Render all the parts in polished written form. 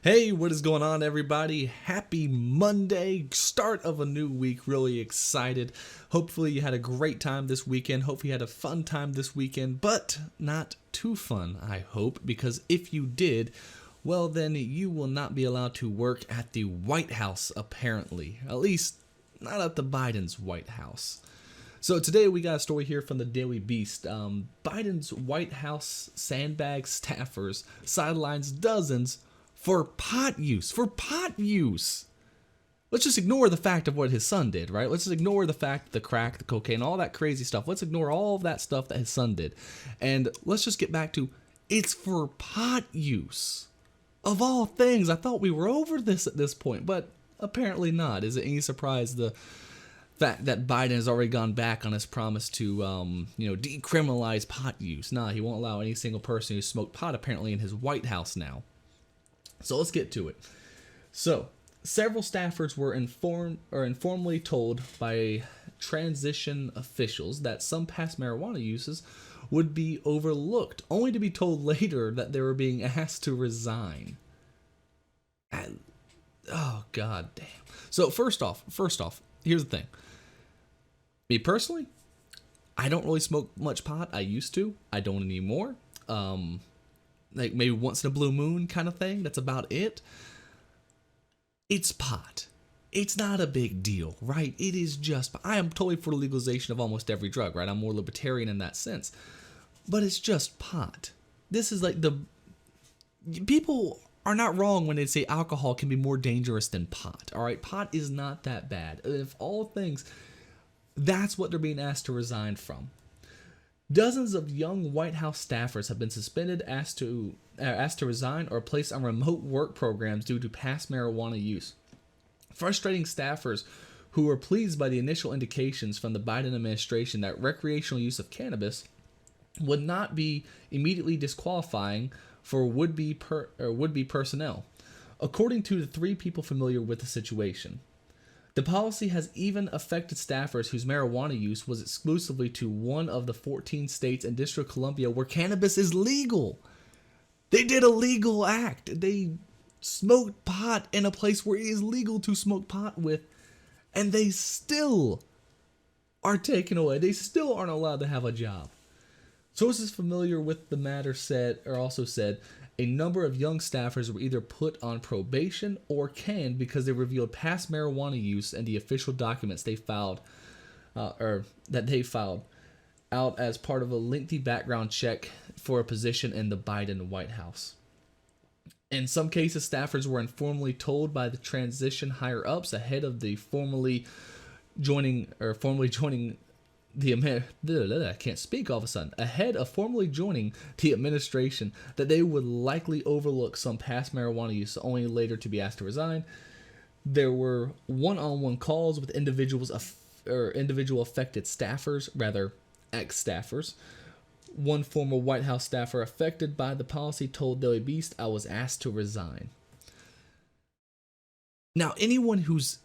Hey, what is going on, everybody? Happy Monday, start of a new week. Really excited. Hopefully, you had a great time this weekend. Hopefully, you had a fun time this weekend, but not too fun, I hope, because if you did, well, then you will not be allowed to work at the White House, apparently. At least, not at the Biden's White House. So today we got a story here from the Daily Beast. Biden's White House Sandbags staffers sidelines dozens for pot use. For pot use. Let's just ignore the fact of what his son did, right? Let's just ignore the fact the crack, the cocaine, all that crazy stuff. Let's ignore all of that stuff that his son did. And let's just get back to it's for pot use. Of all things, I thought we were over this at this point, but apparently not. Is it any surprise the fact that Biden has already gone back on his promise to, decriminalize pot use? Nah, he won't allow any single person who smoked pot apparently in his White House now. So let's get to it. So, several staffers were informally told by transition officials that some past marijuana uses would be overlooked, only to be told later that they were being asked to resign. Oh, god damn. So, first off, here's the thing. Me personally, I don't really smoke much pot. I used to. I don't anymore. Like maybe once in a blue moon kind of thing. That's about it. It's pot. It's not a big deal, right? It is just, I am totally for the legalization of almost every drug, right? I'm more libertarian in that sense. But it's just pot. This is like people are not wrong when they say alcohol can be more dangerous than pot, all right? Pot is not that bad. If all things, that's what they're being asked to resign from. Dozens of young White House staffers have been suspended, asked to resign, or placed on remote work programs due to past marijuana use. Frustrating staffers who were pleased by the initial indications from the Biden administration that recreational use of cannabis would not be immediately disqualifying for would-be personnel, according to the three people familiar with the situation. The policy has even affected staffers whose marijuana use was exclusively to one of the 14 states and District of Columbia where cannabis is legal. They did a legal act. They smoked pot in a place where it is legal to smoke pot with, and they still are taken away. They still aren't allowed to have a job. Sources familiar with the matter also said a number of young staffers were either put on probation or canned because they revealed past marijuana use and the official documents they filed out as part of a lengthy background check for a position in the Biden White House. In some cases, staffers were informally told by the transition higher ups ahead of the formally joining the administration that they would likely overlook some past marijuana use, only later to be asked to resign. There were one-on-one calls with individual affected staffers, rather ex-staffers. One former White House staffer affected by the policy told Daily Beast, "I was asked to resign." Now, anyone who's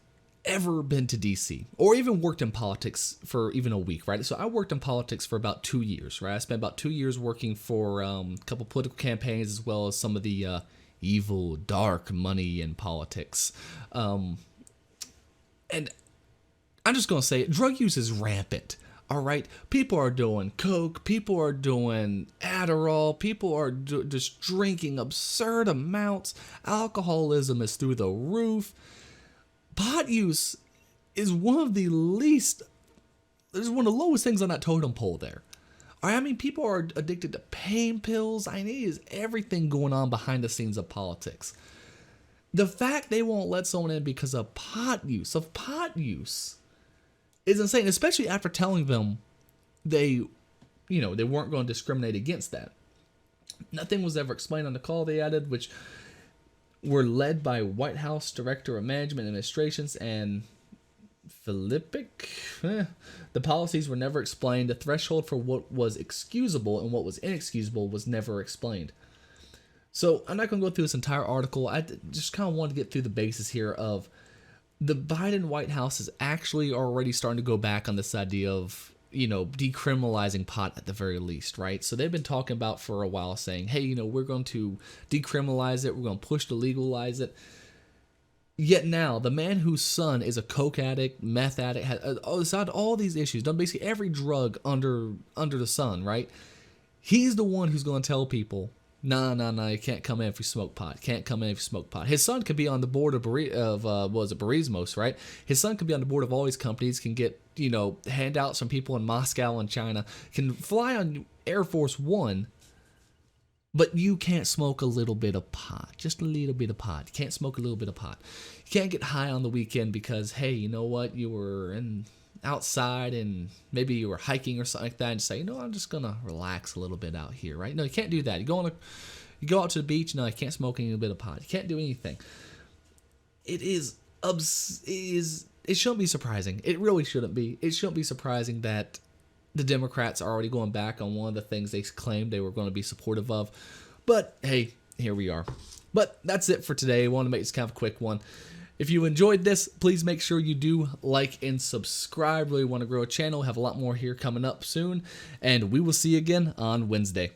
ever been to DC or even worked in politics for even a week, right? So I worked in politics for about 2 years, right? I spent about 2 years working for a couple political campaigns as well as some of the evil, dark money in politics. And I'm just going to say it, drug use is rampant. All right, people are doing coke, people are doing Adderall, people are just drinking absurd amounts. Alcoholism is through the roof. Pot use is one of the lowest things on that totem pole there. I mean, people are addicted to pain pills. I mean, it is everything going on behind the scenes of politics. The fact they won't let someone in because of pot use is insane, especially after telling them they weren't going to discriminate against that. Nothing was ever explained on the call, they added, which were led by White House Director of Management Administrations and Philippic. The policies were never explained. The threshold for what was excusable and what was inexcusable was never explained. So I'm not going to go through this entire article. I just kind of wanted to get through the basis here of the Biden White House is actually already starting to go back on this idea of decriminalizing pot at the very least, right? So they've been talking about for a while saying, hey, we're going to decriminalize it. We're going to push to legalize it. Yet now, the man whose son is a coke addict, meth addict, has had all these issues, done basically every drug under the sun, right? He's the one who's going to tell people, nah, you can't come in if you smoke pot. Can't come in if you smoke pot. His son could be on the board of Burismos, right? His son could be on the board of all these companies, can get, handouts from people in Moscow and China, can fly on Air Force One, but you can't smoke a little bit of pot. Just a little bit of pot. You can't smoke a little bit of pot. You can't get high on the weekend because, hey, you know what? You were outside and maybe you were hiking or something like that and say, I'm just going to relax a little bit out here, right? No, you can't do that. You go out to the beach, no, you can't smoke any bit of pot. You can't do anything. It shouldn't be surprising. It really shouldn't be. It shouldn't be surprising that the Democrats are already going back on one of the things they claimed they were going to be supportive of. But hey, here we are. But that's it for today. I want to make this kind of a quick one. If you enjoyed this, please make sure you do like and subscribe. Really want to grow a channel. Have a lot more here coming up soon. And we will see you again on Wednesday.